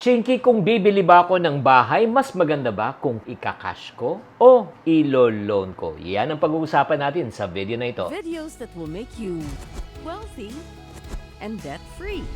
Chinky, kung bibili ba ako ng bahay, mas maganda ba kung ika-cash ko o ilo-loan ko? Yan ang pag-uusapan natin sa video na ito. Videos that will make you wealthy and debt-free.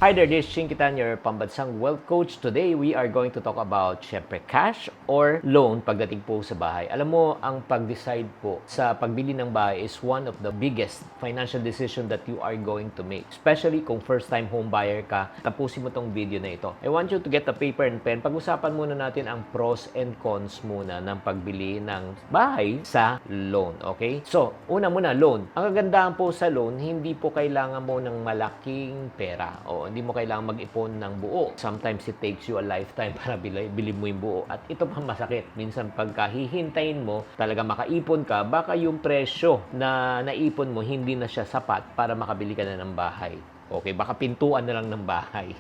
Hi there, this is Chinky Tan, your pambansang wealth coach. Today, we are going to talk about, syempre, cash or loan pagdating po sa bahay. Alam mo, ang pag-decide po sa pagbili ng bahay is one of the biggest financial decision that you are going to make. Especially kung first-time home buyer ka, tapusin mo tong video na ito. I want you to get a paper and pen. Pag-usapan muna natin ang pros and cons muna ng pagbili ng bahay sa loan. Okay? So, una muna, loan. Ang kagandahan po sa loan, hindi po kailangan mo ng malaking pera. Hindi mo kailangan mag-ipon ng buo. Sometimes it takes you a lifetime para bili mo yung buo. At ito pa masakit. Minsan pagka hihintayin mo, talaga makaipon ka, baka yung presyo na naipon mo, hindi na siya sapat para makabili ka na ng bahay. Okay, baka pintuan na lang ng bahay.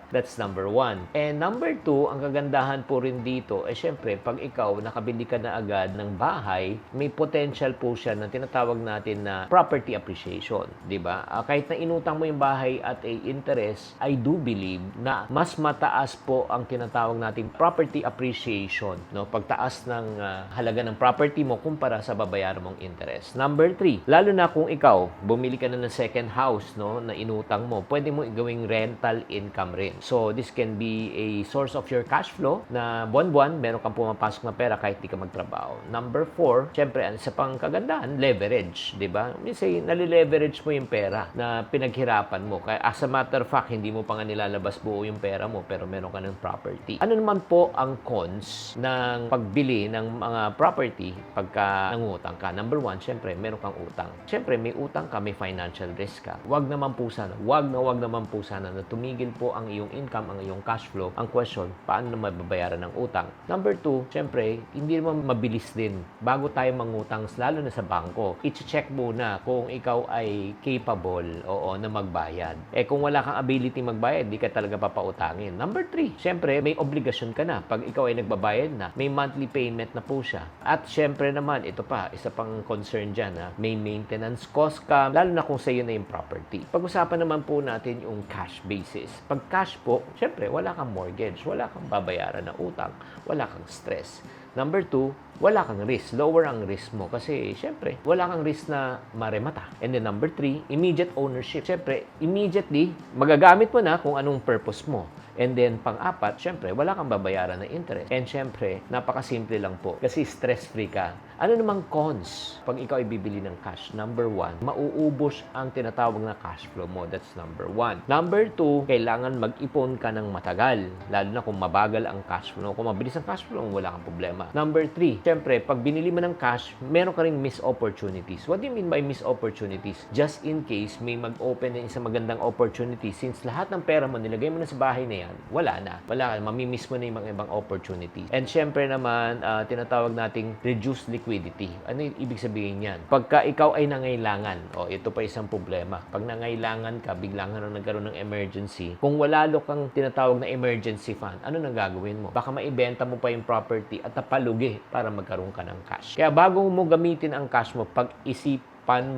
That's number one. And number two, ang kagandahan po rin dito, syempre, pag ikaw nakabili ka na agad ng bahay, may potential po siya na tinatawag natin na property appreciation. Diba? Kahit na inutang mo yung bahay at interest, I do believe na mas mataas po ang tinatawag nating property appreciation. No? Pagtaas ng halaga ng property mo kumpara sa babayaran mong interest. Number three, lalo na kung ikaw, bumili ka na ng second house, no? Na inutang mo, pwede mo gawing rental income rin. So, this can be a source of your cash flow na buwan-buwan, meron kang pumapasok na pera kahit di ka magtrabaho. Number 4, syempre, sa pang kagandahan, leverage, di ba? Minsan, nalileverage mo yung pera na pinaghirapan mo. Kaya, as a matter of fact, hindi mo pa nga nilalabas buo yung pera mo, pero meron ka ng property. Ano naman po ang cons ng pagbili ng mga property pagka nangutang ka? Number 1, syempre, meron kang utang. Syempre, may utang ka, may financial risk ka. Wag naman po sana, wag naman po sana na tumigil po ang iyong income, ang iyong cash flow. Ang question, paano na mababayaran ng utang? Number 2, syempre, hindi naman mabilis din. Bago tayo mangutang, lalo na sa bangko, i-check muna kung ikaw ay capable, na magbayad. Kung wala kang ability magbayad, di ka talaga papautangin. Number 3, syempre, may obligasyon ka na. Pag ikaw ay nagbabayad na, may monthly payment na po siya. At syempre naman, ito pa, isa pang concern dyan, may maintenance cost ka, lalo na kung sa'yo na yung property. Pag-usapan naman po natin yung cash basis. Pag cash po, syempre, wala kang mortgage, wala kang babayaran na utang, wala kang stress. Number 2, wala kang risk. Lower ang risk mo kasi, syempre, wala kang risk na maremata. And then number 3, immediate ownership. Syempre, immediately, magagamit mo na kung anong purpose mo. And then, pang-apat, syempre, wala kang babayaran na interest. And syempre, napakasimple lang po. Kasi stress-free ka. Ano namang cons pag ikaw ay bibili ng cash? Number 1, mauubos ang tinatawag na cash flow mo. That's number 1. Number 2, kailangan mag-ipon ka ng matagal. Lalo na kung mabagal ang cash flow. Kung mabilis ang cash flow, wala kang problema. Number 3, syempre, pag binili mo ng cash, meron ka rin missed opportunities. What do you mean by missed opportunities? Just in case may mag-open ng isang magandang opportunity, since lahat ng pera mo, nilagay mo na sa bahay na yan, wala na. Mamimiss mo na yung mga ibang opportunities. And syempre naman, tinatawag nating reduced liquidity. Ano yung ibig sabihin yan? Pagka ikaw ay nangailangan, ito pa isang problema. Pag nangailangan ka, biglang nagkaroon ng emergency, kung wala kang tinatawag na emergency fund, ano nang gagawin mo? Baka maibenta mo pa yung property at napalugi para magkaroon ka ng cash. Kaya bago mo gamitin ang cash mo, pag-isip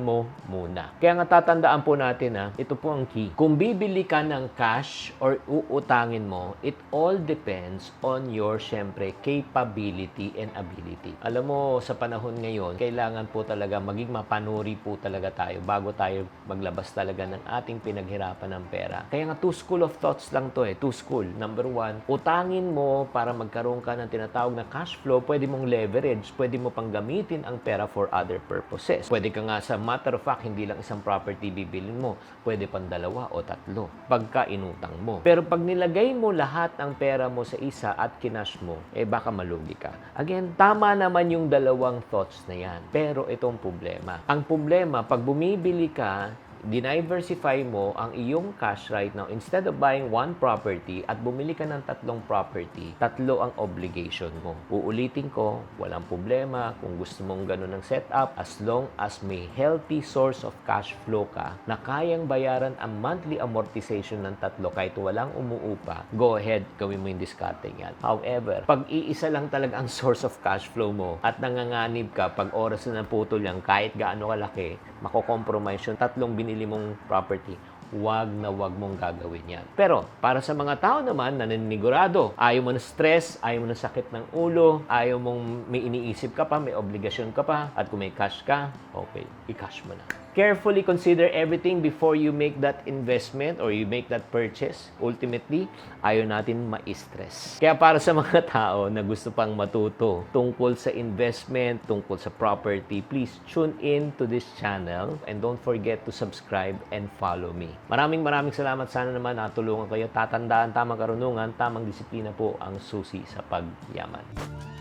mo muna. Kaya nga tatandaan po natin ito po ang key. Kung bibili ka ng cash or uutangin mo, it all depends on your, syempre, capability and ability. Alam mo, sa panahon ngayon, kailangan po talaga maging mapanuri po talaga tayo bago tayo maglabas talaga ng ating pinaghirapan ng pera. Kaya nga, two school of thoughts lang to two school. Number 1, utangin mo para magkaroon ka ng tinatawag na cash flow, pwede mong leverage, pwede mo pang gamitin ang pera for other purposes. Pwede ka nga sa matter of fact, hindi lang isang property bibilin mo. Pwede pang 2 o 3 pagka inutang mo. Pero pag nilagay mo lahat ng pera mo sa isa at kinash mo, baka malugi ka. Again, tama naman yung dalawang thoughts na yan. Pero itong problema. Ang problema, pag bumibili ka, diversify mo ang iyong cash right now. Instead of buying 1 property at bumili ka ng 3 property, 3 ang obligation mo. Uulitin ko, walang problema kung gusto mong ganun ng setup as long as may healthy source of cash flow ka na kayang bayaran ang monthly amortization ng 3 kahit walang umuupa, go ahead, gawin mo yung discarding yan. However, pag iisa lang talaga ang source of cash flow mo at nanganganib ka pag oras na naputol yan kahit gaano kalaki, makokompromise yung 3 binili mong property, wag na wag mong gagawin yan. Pero, para sa mga tao naman na naninigurado, ayaw mo na stress, ayaw mo na sakit ng ulo, ayaw mong may iniisip ka pa, may obligasyon ka pa, at kung may cash ka, okay, i-cash mo na. Carefully consider everything before you make that investment or you make that purchase. Ultimately, ayaw natin ma-stress. Kaya para sa mga tao na gusto pang matuto tungkol sa investment, tungkol sa property, please tune in to this channel and don't forget to subscribe and follow me. Maraming salamat. Sana naman natulungan kayo. Tatandaan, tamang karunungan, tamang disiplina po ang susi sa pagyaman.